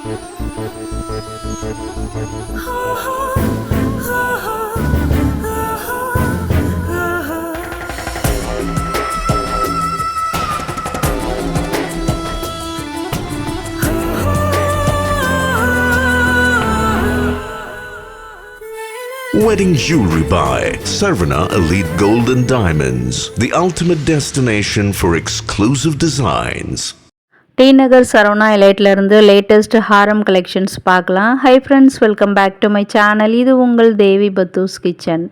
Wedding Jewelry by Sarvana Elite Gold and Diamonds, the ultimate destination for exclusive designs. T Nagar Saravana எலைட்ல இருந்து latest ஹாரம் collections பார்க்கலாம். Hi friends, welcome back to my channel. இது உங்கள் தேவி பத்தூஸ் kitchen.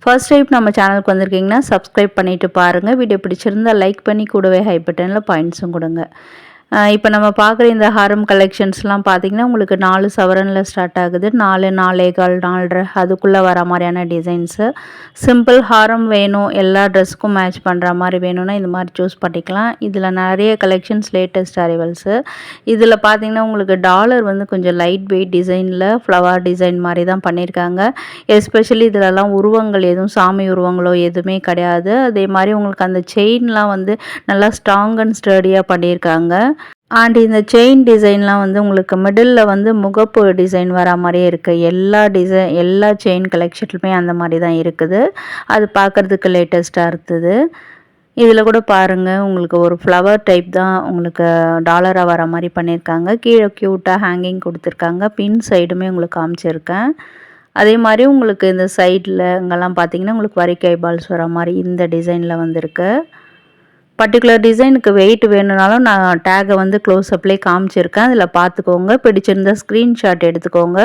First time நம்ம சேனலுக்கு வந்திருக்கீங்கன்னா சப்ஸ்கிரைப் பண்ணிவிட்டு பாருங்கள். வீடியோ பிடிச்சிருந்தால் லைக் பண்ணி கூடவே ஹை பட்டனில் பாயிண்ட்ஸும் கொடுங்க. இப்போ நம்ம பார்க்குற இந்த ஹாரம் கலெக்ஷன்ஸ்லாம் பார்த்திங்கன்னா உங்களுக்கு 4 சவரனில் ஸ்டார்ட் ஆகுது. 4, 4.25, 4.5 அதுக்குள்ளே வர மாதிரியான டிசைன்ஸு. சிம்பிள் ஹாரம் வேணும், எல்லா ட்ரெஸ்ஸுக்கும் மேட்ச் பண்ணுற மாதிரி வேணும்னா இந்த மாதிரி சூஸ் பண்ணிக்கலாம். இதில் நிறைய கலெக்ஷன்ஸ் லேட்டஸ்ட் அரைவல்ஸு. இதில் பார்த்திங்கன்னா உங்களுக்கு டாலர் வந்து கொஞ்சம் லைட் வெயிட் டிசைனில் ஃப்ளவர் டிசைன் மாதிரி தான் பண்ணியிருக்காங்க. எஸ்பெஷலி இதிலலாம் உருவங்கள் எதுவும் சாமி உருவங்களோ எதுவுமே கிடையாது. அதே மாதிரி உங்களுக்கு அந்த செயின்லாம் வந்து நல்லா ஸ்ட்ராங் அண்ட் ஸ்டடியாக பண்ணியிருக்காங்க. அண்ட் இந்த செயின் டிசைன்லாம் வந்து உங்களுக்கு மிடில் வந்து முகப்பு டிசைன் வர மாதிரியே இருக்குது. எல்லா செயின் கலெக்ஷன்லுமே அந்த மாதிரி தான் இருக்குது. அது பார்க்குறதுக்கு லேட்டஸ்ட்டாக இருக்குது. இதில் கூட பாருங்கள், உங்களுக்கு ஒரு ஃப்ளவர் டைப் தான் உங்களுக்கு டாலராக வர மாதிரி பண்ணியிருக்காங்க. கீழே க்யூட்டாக ஹேங்கிங் கொடுத்துருக்காங்க. பின் சைடுமே உங்களுக்கு காமிச்சிருக்கேன். அதே மாதிரி உங்களுக்கு இந்த சைடில் இங்கெல்லாம் பார்த்தீங்கன்னா உங்களுக்கு வரிக்கை பால்ஸ் வர மாதிரி இந்த டிசைனில் வந்திருக்கு. பர்டிகுலர் டிசைனுக்கு வெயிட் வேணும்னாலும் நான் டேகை வந்து க்ளோஸ்அப்லேயே காமிச்சிருக்கேன். அதில் பார்த்துக்கோங்க. பிடிச்சிருந்த ஸ்க்ரீன்ஷாட் எடுத்துக்கோங்க.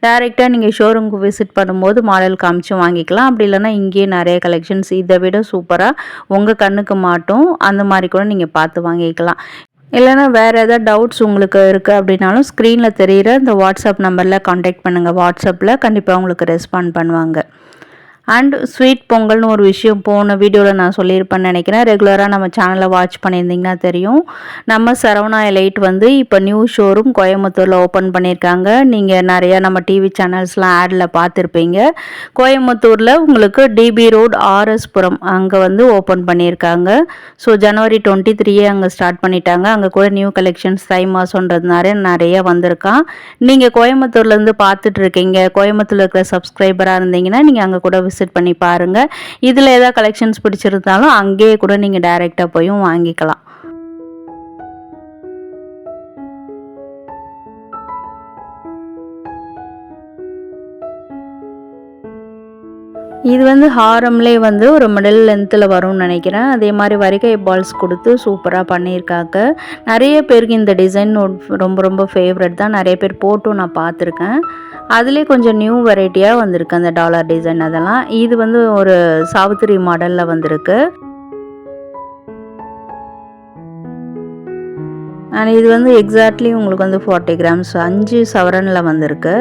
டைரெக்டாக நீங்கள் ஷோரூமுக்கு விசிட் பண்ணும்போது மாடல் காமிச்சு வாங்கிக்கலாம். அப்படி இல்லைனா இங்கேயே நிறைய கலெக்ஷன்ஸ் இதை விட சூப்பராக உங்கள் கண்ணுக்கு மாட்டும், அந்த மாதிரி கூட நீங்கள் பார்த்து வாங்கிக்கலாம். இல்லைனா வேறு எதாவது டவுட்ஸ் உங்களுக்கு இருக்குது அப்படின்னாலும் ஸ்க்ரீனில் தெரிகிற இந்த வாட்ஸ்அப் நம்பரில் காண்டாக்ட் பண்ணுங்கள். வாட்ஸ்அப்பில் கண்டிப்பாக உங்களுக்கு ரெஸ்பாண்ட் பண்ணுவாங்க. அண்ட் ஸ்வீட் பொங்கல்னு ஒரு விஷயம் போன வீடியோவில் நான் சொல்லியிருப்பேன்னு நினைக்கிறேன். ரெகுலராக நம்ம சேனலை வாட்ச் பண்ணியிருந்தீங்கன்னா தெரியும். நம்ம சரவணா எலைட் வந்து இப்போ நியூ ஷோரூம் கோயம்புத்தூரில் ஓப்பன் பண்ணியிருக்காங்க. நீங்கள் நிறையா நம்ம டிவி சேனல்ஸ்லாம் ஆடில் பார்த்துருப்பீங்க. கோயம்புத்தூரில் உங்களுக்கு டிபி ரோட் ஆர்எஸ்புரம் அங்கே வந்து ஓப்பன் பண்ணியிருக்காங்க. ஸோ ஜனவரி 23 அங்கே ஸ்டார்ட் பண்ணிட்டாங்க. அங்கே கூட நியூ கலெக்ஷன்ஸ் தை மாதன்றதுனால நிறைய வந்திருக்கான். நீங்கள் கோயம்புத்தூர்லேருந்து பார்த்துட்ருக்கீங்க, கோயம்புத்தூரில் இருக்கிற சப்ஸ்கிரைபராக இருந்தீங்கன்னா நீங்கள் அங்கே கூட விசிட் பண்ணி பாருங்கள். இதில் ஏதாவது கலெக்ஷன்ஸ் பிடிச்சிருந்தாலும் அங்கேயே கூட நீங்கள் டைரெக்டாக போயும் வாங்கிக்கலாம். இது வந்து ஹாரம்லேயே வந்து ஒரு மிடில் லென்த்தில் வரும்னு நினைக்கிறேன். அதே மாதிரி வரிகை பால்ஸ் கொடுத்து சூப்பராக பண்ணியிருக்காங்க. நிறைய பேருக்கு இந்த டிசைன் ரொம்ப ரொம்ப ஃபேவரட் தான். நிறைய பேர் போட்டும் நான் பார்த்துருக்கேன். அதுலேயே கொஞ்சம் நியூ வெரைட்டியாக வந்திருக்கு அந்த டாலர் டிசைன். அதெல்லாம் இது வந்து ஒரு சாவித்திரி மாடலில் வந்திருக்கு. அண்ட் இது வந்து எக்ஸாக்ட்லி உங்களுக்கு வந்து 40 கிராம்ஸ் 5 சவரனில் வந்திருக்கு.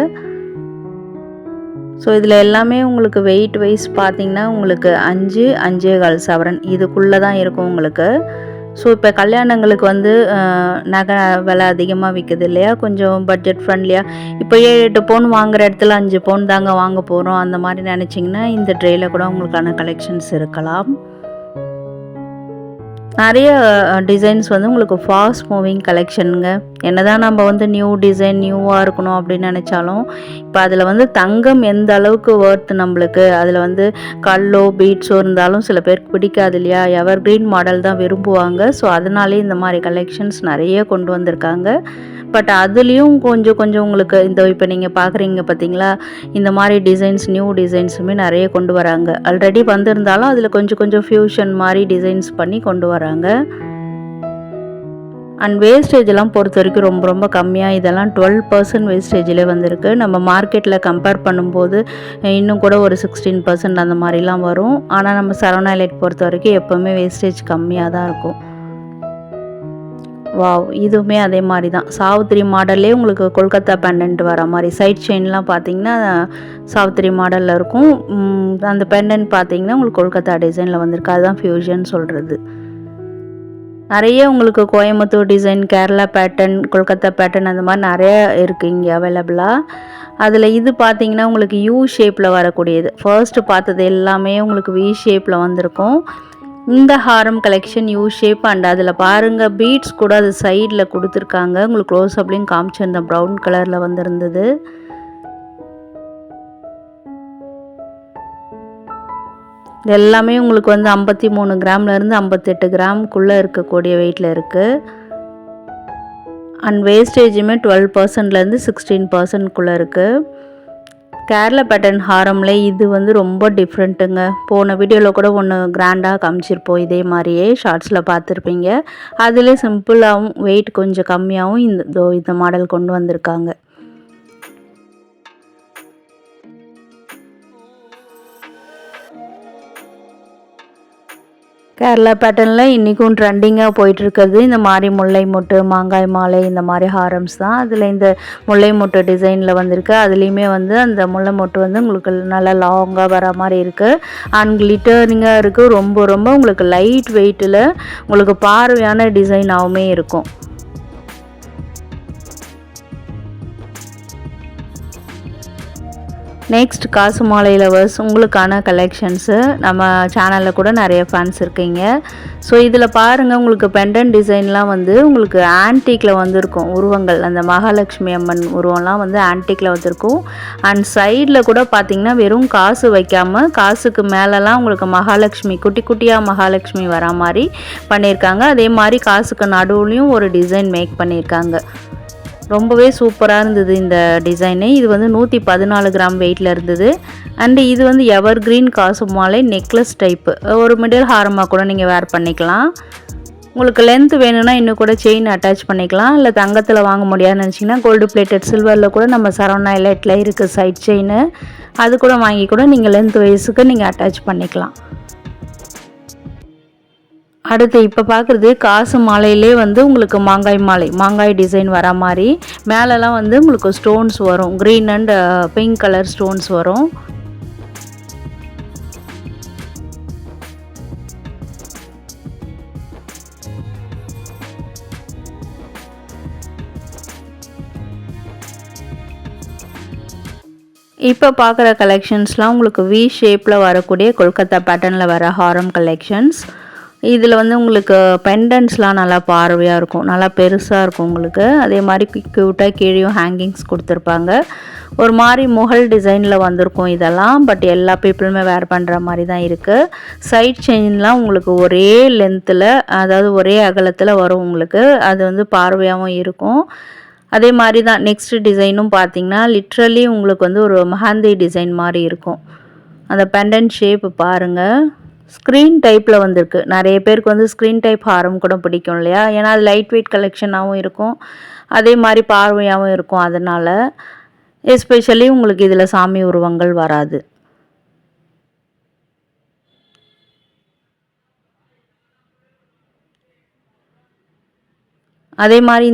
ஸோ இதில் எல்லாமே உங்களுக்கு வெயிட் வைஸ் பார்த்திங்கன்னா உங்களுக்கு 5-5.25 சவரன் இதுக்குள்ளே தான் இருக்கும் உங்களுக்கு. ஸோ இப்போ கல்யாணங்களுக்கு வந்து நகை விலை அதிகமாக விற்குது இல்லையா, கொஞ்சம் பட்ஜெட் ஃப்ரெண்ட்லியாக இப்போ 7-8 பவுன் வாங்குகிற இடத்துல 5 பவுன் தாங்க வாங்க போகிறோம் அந்த மாதிரி நினச்சிங்கன்னா இந்த ட்ரேயில் கூட உங்களுக்கான கலெக்ஷன்ஸ் இருக்கலாம். நிறைய டிசைன்ஸ் வந்து உங்களுக்கு ஃபாஸ்ட் மூவிங் கலெக்ஷனுங்க. என்னதான் நம்ம வந்து நியூ டிசைன் நியூவாக இருக்கணும் அப்படின்னு நினச்சாலும் இப்போ அதில் வந்து தங்கம் எந்த அளவுக்கு ஒர்த் நம்மளுக்கு, அதில் வந்து கல்லோ பீட்ஸோ இருந்தாலும் சில பேருக்கு பிடிக்காது இல்லையா, எவர் கிரீன் மாடல் தான் விரும்புவாங்க. ஸோ அதனாலே இந்த மாதிரி கலெக்ஷன்ஸ் நிறைய கொண்டு வந்திருக்காங்க. பட் அதுலேயும் கொஞ்சம் உங்களுக்கு இந்த இப்போ நீங்கள் பார்க்குறீங்க பார்த்தீங்களா, இந்த மாதிரி டிசைன்ஸ் நியூ டிசைன்ஸுமே நிறைய கொண்டு வராங்க. ஆல்ரெடி வந்திருந்தாலும் அதில் கொஞ்சம் ஃபியூஷன் மாதிரி டிசைன்ஸ் பண்ணி கொண்டு வராங்க. அண்ட் வேஸ்டேஜெலாம் பொறுத்த வரைக்கும் ரொம்ப கம்மியாக, இதெல்லாம் 12% வேஸ்டேஜில் வந்திருக்கு. நம்ம மார்க்கெட்டில் கம்பேர் பண்ணும்போது இன்னும் கூட ஒரு 16% அந்த மாதிரிலாம் வரும். ஆனால் நம்ம சரவணா எலைட் பொறுத்த வரைக்கும் எப்போவுமே வேஸ்டேஜ் கம்மியாக தான் இருக்கும். வாவ், இதுவுமே அதே மாதிரி தான் சாவித்திரி மாடல்லே உங்களுக்கு கொல்கத்தா பெண்டன்ட் வர மாதிரி சைட் செயின்லாம் பார்த்தீங்கன்னா சாவித்திரி மாடலில் இருக்கும். அந்த பெண்டன்ட் பார்த்தீங்கன்னா உங்களுக்கு கொல்கத்தா டிசைனில் வந்திருக்கு. அதுதான் ஃபியூஷன் சொல்கிறது. நிறைய உங்களுக்கு Coimbatore design, Kerala pattern, Kolkata pattern அந்த மாதிரி நிறைய இருக்குது இங்கே அவைலபிளாக. அதில் இது பார்த்தீங்கன்னா உங்களுக்கு யூ ஷேப்பில் வரக்கூடியது. ஃபர்ஸ்ட்டு பார்த்தது எல்லாமே உங்களுக்கு வி ஷேப்பில் வந்திருக்கும். இந்த ஹாரம் கலெக்ஷன் யூ ஷேப் அண்ட் அதில் பாருங்கள் பீட்ஸ் கூட அது சைடில் கொடுத்துருக்காங்க. உங்களுக்கு க்ளோஸ் அப்லேயும் காமிச்சிருந்தேன், ப்ரௌன் கலரில் வந்திருந்தது. இது எல்லாமே உங்களுக்கு வந்து 53 கிராம்லேருந்து 58 கிராமுக்குள்ளே இருக்கக்கூடிய வெயிட்டில் இருக்குது. அண்ட் வேஸ்டேஜுமே 12%லேருந்து 16%க்குள்ளே இருக்குது. கேரளா பேட்டர்ன் ஹாரமில் இது வந்து ரொம்ப டிஃப்ரெண்ட்டுங்க. போன வீடியோவில் கூட ஒன்று கிராண்டாக காமிச்சிருப்போம், இதே மாதிரியே ஷார்ட்ஸில் பார்த்துருப்பீங்க. அதிலே சிம்பிளாகவும் வெயிட் கொஞ்சம் கம்மியாகவும் இந்த மாடல் கொண்டு வந்திருக்காங்க. கேரளா பேட்டர்னில் இன்றைக்கும் ட்ரெண்டிங்காக போயிட்டுருக்கிறது இந்த மாதிரி முல்லை மொட்டு, மாங்காய் மாலை, இந்த மாதிரி ஹாரம்ஸ் தான். அதில் இந்த முல்லை மொட்டு டிசைனில் வந்திருக்கு. அதுலேயுமே வந்து அந்த முல்லை மொட்டு வந்து உங்களுக்கு நல்லா லாங்காக வர மாதிரி இருக்குது. அண்ட் கிளிட்டரிங்காக இருக்குது. ரொம்ப ரொம்ப உங்களுக்கு லைட் வெயிட்டில் உங்களுக்கு பார்வையான டிசைனாகவுமே இருக்கும். நெக்ஸ்ட் காசு மாலை லவர்ஸ் உங்களுக்கான கலெக்ஷன்ஸு. நம்ம சேனலில் கூட நிறைய ஃபேன்ஸ் இருக்கீங்க. ஸோ இதில் பாருங்கள், உங்களுக்கு பெண்டன் டிசைன்லாம் வந்து உங்களுக்கு ஆன்டிக்கில் வந்திருக்கும் உருவங்கள். அந்த மகாலட்சுமி அம்மன் உருவம்லாம் வந்து ஆன்டிக்கில் வந்திருக்கும். அண்ட் சைடில் கூட பார்த்திங்கன்னா வெறும் காசு வைக்காமல் காசுக்கு மேலெலாம் உங்களுக்கு மகாலட்சுமி குட்டி குட்டியாக மகாலட்சுமி வரா மாதிரி பண்ணியிருக்காங்க. அதே மாதிரி காசுக்கு நடுவுலையும் ஒரு டிசைன் மேக் பண்ணியிருக்காங்க. ரொம்பவே சூப்பராக இருந்தது இந்த டிசைனு. இது வந்து 114 கிராம் வெயிட்டில் இருந்தது. அண்டு இது வந்து எவர் கிரீன் காசு மாலை நெக்லஸ் டைப்பு. ஒரு மிடில் ஹாரமாக கூட நீங்கள் வேர் பண்ணிக்கலாம். உங்களுக்கு லென்த் வேணும்னா இன்னும் கூட செயின் அட்டாச் பண்ணிக்கலாம். இல்லை தங்கத்தில் வாங்க முடியாதுன்னு நினச்சிங்கன்னா கோல்டு பிளேட்டட் சில்வரில் கூட நம்ம சரவணா எலைட்டில் இருக்குது சைட் செயின். அது கூட வாங்கி கூட நீங்கள் லென்த் வைஸுக்கு நீங்கள் அட்டாச் பண்ணிக்கலாம். அடுத்து இப்போ பார்க்குறது காசு மாலையிலே வந்து உங்களுக்கு மாங்காய் மாலை, மாங்காய் டிசைன் வர மாதிரி மேலெலாம் வந்து உங்களுக்கு ஸ்டோன்ஸ் வரும். Green and pink colour stones வரும். இப்போ பார்க்குற கலெக்ஷன்ஸ்லாம் உங்களுக்கு வி ஷேப்பில் வரக்கூடிய கொல்கத்தா பேட்டர்னில் வர ஹாரம் கலெக்ஷன்ஸ். இதில் வந்து உங்களுக்கு பெண்டன்ட்ஸ்லாம் நல்லா பார்வையாக இருக்கும், நல்லா பெருசாக இருக்கும் உங்களுக்கு. அதே மாதிரி க்யூட்டாக கீழேயும் ஹேங்கிங்ஸ் கொடுத்துருப்பாங்க. ஒரு மாதிரி முகல் டிசைனில் வந்திருக்கும் இதெல்லாம். பட் எல்லா பீப்புளுமே வேர் பண்ணுற மாதிரி தான் இருக்குது. சைட் செயின்லாம் உங்களுக்கு ஒரே லென்த்தில், அதாவது ஒரே அகலத்தில் வரும் உங்களுக்கு. அது வந்து பார்வையாகவும் இருக்கும். அதே மாதிரி தான் நெக்ஸ்ட் டிசைனும் பார்த்திங்கன்னா லிட்ரலி உங்களுக்கு வந்து ஒரு மஹாந்தி டிசைன் மாதிரி இருக்கும். அந்த பெண்டன்ட் ஷேப் பாருங்கள், ஸ்க்ரீன் டைப்பில் வந்திருக்கு. நிறைய பேருக்கு வந்து ஸ்க்ரீன் டைப் ஹாரம் கூட பிடிக்கும் இல்லையா? ஏன்னா அது லைட் வெயிட் கலெக்ஷனாகவும் இருக்கும், அதே மாதிரி பார்வையாகவும் இருக்கும். அதனால் எஸ்பெஷலி உங்களுக்கு இதில் சாமி உருவங்கள் வராது. அதே மாதிரி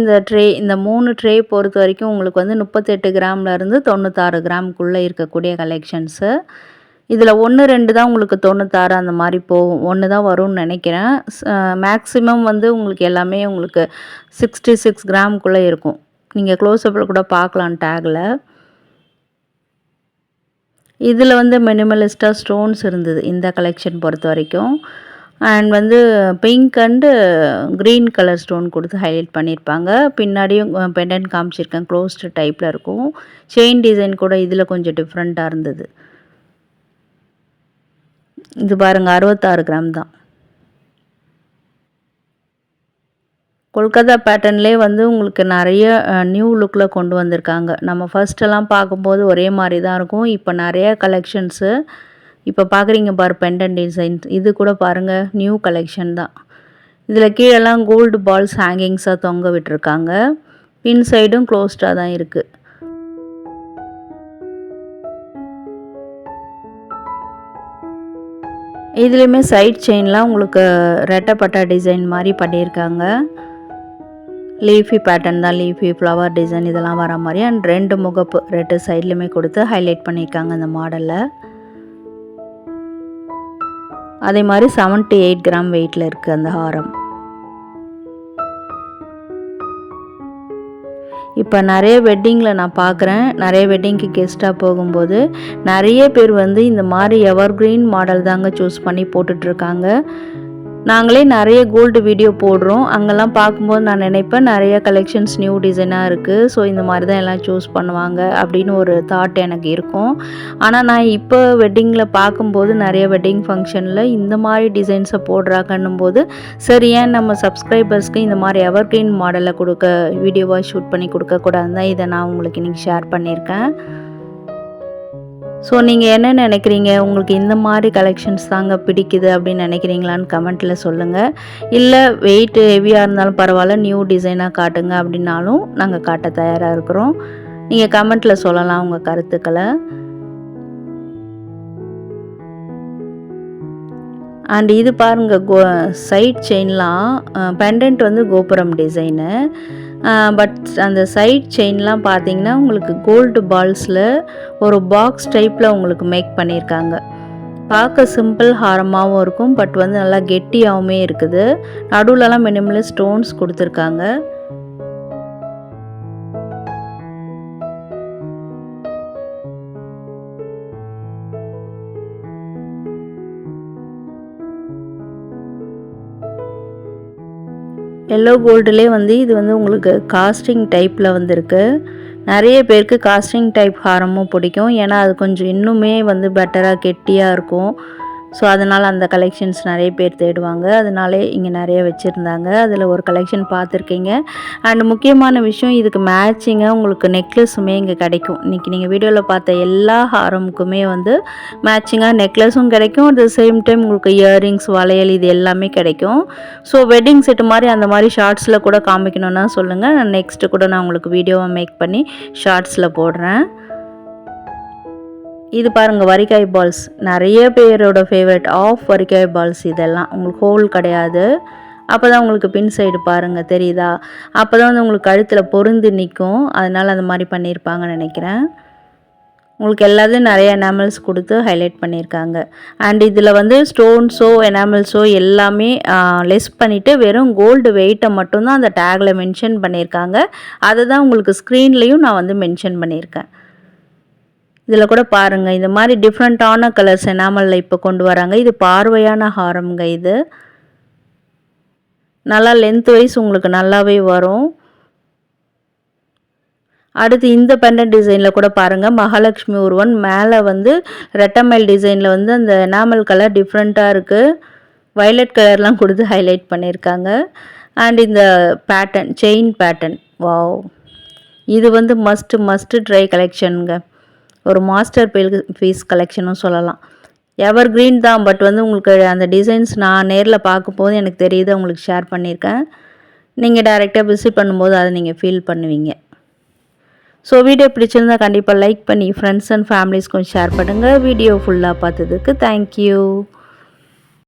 இந்த 3 ட்ரே பொறுத்த வரைக்கும் உங்களுக்கு வந்து 38 கிராம்லேருந்து 96 கிராமுக்குள்ளே இருக்கக்கூடிய கலெக்ஷன்ஸு. இதில் 1, 2 தான் உங்களுக்கு 96 அந்த மாதிரி போகும். 1 தான் வரும்னு நினைக்கிறேன். மேக்ஸிமம் வந்து உங்களுக்கு எல்லாமே உங்களுக்கு 66 கிராமுக்குள்ளே இருக்கும். நீங்கள் க்ளோஸ்அப்பில் கூட பார்க்கலாம் டேக்கில். இதில் வந்து மினிமலிஸ்ட்டாக ஸ்டோன்ஸ் இருந்தது இந்த கலெக்ஷன் பொறுத்த வரைக்கும். அண்ட் வந்து pink and green colour stone கொடுத்து ஹைலைட் பண்ணியிருப்பாங்க. பின்னாடியும் பெண்டன்ட் காமிச்சிருக்கேன், க்ளோஸ்டு டைப்பில் இருக்கும். செயின் டிசைன் கூட இதில் கொஞ்சம் டிஃப்ரெண்ட்டாக இருந்தது. இது பாருங்கள், 66 கிராம் தான். கொல்கத்தா பேட்டர்ன்லேயே வந்து உங்களுக்கு நிறைய நியூ லுக்கில் கொண்டு வந்திருக்காங்க. நம்ம ஃபர்ஸ்ட்டெல்லாம் பார்க்கும்போது ஒரே மாதிரி தான் இருக்கும். இப்போ நிறைய கலெக்ஷன்ஸு இப்போ பார்க்குறீங்க பாரு, பெண்டன்ட் டிசைன்ஸ். இது கூட பாருங்கள், நியூ கலெக்ஷன் தான். இதில் கீழெல்லாம் கோல்டு பால்ஸ் ஹேங்கிங்ஸாக தொங்க விட்டுருக்காங்க. பின் சைடும் க்ளோஸ்டாக தான் இருக்குது. இதுலேயுமே சைட் செயின்லாம் உங்களுக்கு ரெட்டப்பட்டா டிசைன் மாதிரி பண்ணியிருக்காங்க. லீஃபி பேட்டர்ன் தான், லீஃபி ஃப்ளவர் டிசைன் இதெல்லாம் வர மாதிரி. அண்ட் 2 முகப்பு 2 சைட்லையுமே கொடுத்து ஹைலைட் பண்ணியிருக்காங்க இந்த மாடலில். அதே மாதிரி 78 கிராம் வெயிட்டில் இருக்குது அந்த ஹாரம். இப்போ நிறைய வெட்டிங்கில் நான் பார்க்குறேன், நிறைய வெட்டிங்க்கு கெஸ்ட்டாக போகும்போது நிறைய பேர் வந்து இந்த மாதிரி எவர் கிரீன் மாடல் தாங்க சூஸ் பண்ணி போட்டுட்ருக்காங்க. நாங்களே நிறைய கோல்டு வீடியோ போடுறோம். அங்கெல்லாம் பார்க்கும்போது நான் நினைப்பேன் நிறைய கலெக்ஷன்ஸ் நியூ டிசைனாக இருக்குது. ஸோ இந்த மாதிரி தான் எல்லாம் சூஸ் பண்ணுவாங்க அப்படின்னு ஒரு தாட் எனக்கு இருக்கும். ஆனால் நான் இப்போ வெட்டிங்கில் பார்க்கும்போது நிறைய வெட்டிங் ஃபங்க்ஷனில் இந்த மாதிரி டிசைன்ஸை போடுறாங்கன்னும் போது சரி ஏன் நம்ம சப்ஸ்கிரைபர்ஸ்க்கு இந்த மாதிரி எவர்கிரீன் மாடலை வீடியோவாக ஷூட் பண்ணி கொடுக்கக்கூடாதுன்னு தான் இதை நான் உங்களுக்கு இன்றைக்கி ஷேர் பண்ணியிருக்கேன். ஸோ நீங்கள் என்ன நினைக்கிறீங்க, உங்களுக்கு இந்த மாதிரி கலெக்ஷன்ஸ் தாங்க பிடிக்குது அப்படின்னு நினைக்கிறீங்களான்னு கமெண்ட்டில் சொல்லுங்கள். இல்லை வெயிட் ஹெவியாக இருந்தாலும் பரவாயில்ல நியூ டிசைனாக காட்டுங்க அப்படின்னாலும் நாங்கள் காட்ட தயாராக இருக்கிறோம். நீங்கள் கமெண்ட்டில் சொல்லலாம் உங்கள் கருத்துக்களை. அண்ட் இது பாருங்கள் சைட் செயின்லாம் பெண்டன்ட் வந்து கோபுரம் டிசைனு. பட் அந்த சைட் செயின்லாம் பார்த்தீங்கன்னா உங்களுக்கு கோல்டு பால்ஸில் ஒரு பாக்ஸ் டைப்பில் உங்களுக்கு மேக் பண்ணியிருக்காங்க. பார்க்க சிம்பிள் ஹாரமாகவும் இருக்கும், பட் வந்து நல்லா கெட்டியாகவுமே இருக்குது. நடுவுலலாம் மினிமலி ஸ்டோன்ஸ் கொடுத்துருக்காங்க. எல்லோ கோல்டுலே வந்து இது வந்து உங்களுக்கு காஸ்டிங் டைப்பில் வந்திருக்கு. நிறைய பேருக்கு காஸ்டிங் டைப் ஹாரமும் பிடிக்கும். ஏன்னா அது கொஞ்சம் இன்னுமே வந்து பெட்டராக கெட்டியாக இருக்கும். ஸோ அதனால் அந்த கலெக்ஷன்ஸ் நிறைய பேர் தேடுவாங்க. அதனாலே இங்கே நிறைய வச்சுருந்தாங்க. அதில் ஒரு கலெக்ஷன் பார்த்துருக்கீங்க. அண்ட் முக்கியமான விஷயம் இதுக்கு மேட்சிங்காக உங்களுக்கு நெக்லஸுமே இங்கே கிடைக்கும். இன்றைக்கி நீங்கள் வீடியோவில் பார்த்த எல்லா ஹாரமுக்குமே வந்து மேட்சிங்காக நெக்லஸும் கிடைக்கும். அட் த சேம் டைம் உங்களுக்கு இயரிங்ஸ் வளையல் இது எல்லாமே கிடைக்கும். ஸோ வெட்டிங் செட்டு மாதிரி அந்த மாதிரி ஷார்ட்ஸில் கூட காமிக்கணுன்னா சொல்லுங்கள். நான் நெக்ஸ்ட்டு கூட நான் உங்களுக்கு வீடியோவை மேக் பண்ணி ஷார்ட்ஸில் போடுறேன். இது பாருங்கள் வரிக்காய் பால்ஸ், நிறைய பேரோட ஃபேவரட் ஆஃப் வரிக்காய் பால்ஸ். இதெல்லாம் உங்களுக்கு ஹோல் கிடையாது. அப்போ தான் உங்களுக்கு பின் சைடு பாருங்கள் தெரியுதா, அப்போ தான் வந்து உங்களுக்கு கழுத்தில் பொருந்து நிற்கும். அதனால் அந்த மாதிரி பண்ணியிருப்பாங்கன்னு நினைக்கிறேன். உங்களுக்கு எல்லாத்தையும் நிறைய எனாமல்ஸ் கொடுத்து ஹைலைட் பண்ணியிருக்காங்க. அண்ட் இதில் வந்து ஸ்டோன்ஸோ எனாமல்ஸோ எல்லாமே லெஸ் பண்ணிவிட்டு வெறும் கோல்டு வெயிட்டை மட்டும்தான் அந்த டேக்கில் மென்ஷன் பண்ணியிருக்காங்க. அதை தான் உங்களுக்கு ஸ்க்ரீன்லேயும் நான் வந்து மென்ஷன் பண்ணியிருக்கேன். இதில் கூட பாருங்கள் இந்த மாதிரி டிஃப்ரெண்ட்டான கலர்ஸ் எனாமலில் இப்போ கொண்டு வராங்க. இது பார்வையான ஹாரம்ங்க. இது நல்லா லென்த் வைஸ் உங்களுக்கு நல்லாவே வரும். அடுத்து இந்த பெண்டன்ட் டிசைனில் கூட பாருங்கள் மகாலட்சுமி உருவன் மேலே வந்து ரெட்டமைல் டிசைனில் வந்து அந்த எனாமல் கலர் டிஃப்ரெண்ட்டாக இருக்குது. வயலட் கலர்லாம் கொடுத்து ஹைலைட் பண்ணியிருக்காங்க. அண்ட் இந்த பேட்டர்ன் செயின் பேட்டர்ன், வாவ், இது வந்து மஸ்ட்டு ட்ரை கலெக்ஷனுங்க. ஒரு மாஸ்டர் பீஸ் கலெக்ஷனும் சொல்லலாம். எவர் கிரீன் தான், பட் வந்து உங்களுக்கு அந்த டிசைன்ஸ் நான் நேரில் பார்க்கும்போது எனக்கு தெரியுது, உங்களுக்கு ஷேர் பண்ணியிருக்கேன். நீங்கள் டைரெக்டாக விசிட் பண்ணும்போது அதை நீங்கள் ஃபீல் பண்ணுவீங்க. ஸோ வீடியோ பிடிச்சிருந்தா கண்டிப்பாக லைக் பண்ணி ஃப்ரெண்ட்ஸ் அண்ட் ஃபேமிலிஸ்க்கும் ஷேர் பண்ணுங்கள். வீடியோ ஃபுல்லாக பார்த்ததுக்கு தேங்க்யூ.